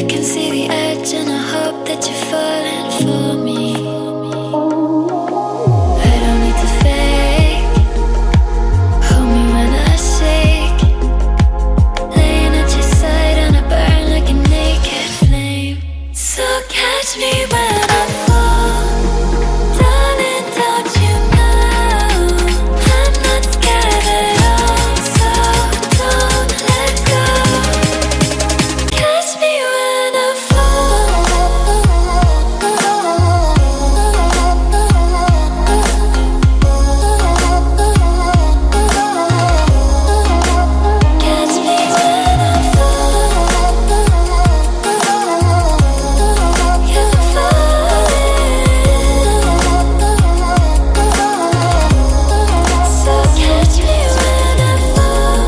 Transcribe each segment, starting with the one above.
can see the edge and I hope that you're falling for me. I don't need to fake. Hold me when I shake. Laying at your side and I burn like a naked flame. So catch me when I fall. Darling, don't you know I'm not scared at all. So don't let go. Catch me when I fall. Catch me when I fall. 'Cause I'm falling. So catch me when I fall.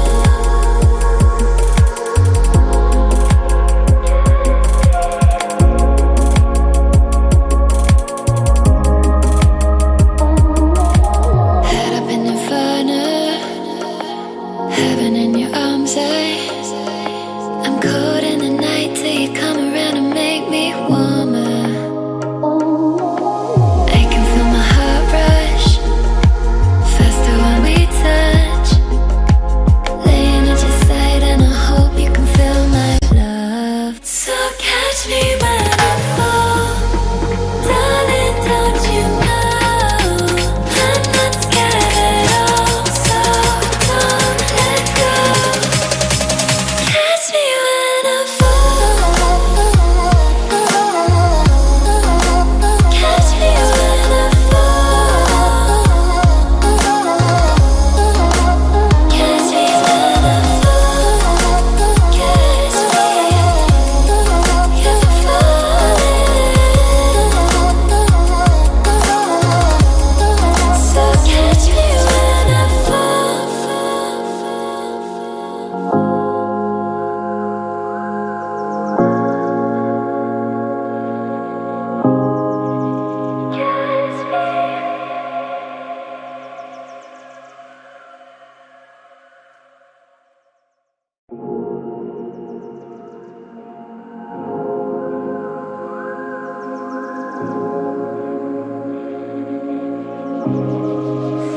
Head up in inferno, heaven in your arms, I'm cold in the night till you come around and make me warmer. I can feel my heart rush faster when we touch. Laying at your side and I hope you can feel my love. So catch me when I fall. Darling, don't you know I'm not scared at all. So don't let go. Catch me when I fall. Catch me when I fall. Catch me when I fall. Catch me, 'cause I'm falling. So catch me when I fall.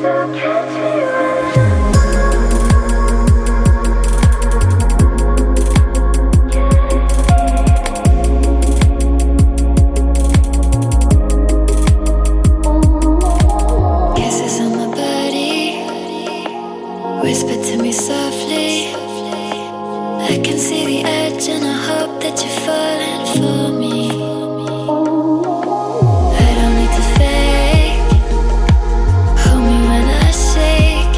So catch me when I Kisses on my body, whisper to me softly. I can see the edge and I hope that you're falling for me. I don't need to fake. Hold me when I shake.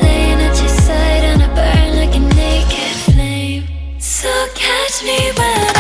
Laying at your side and I burn like a naked flame. So catch me when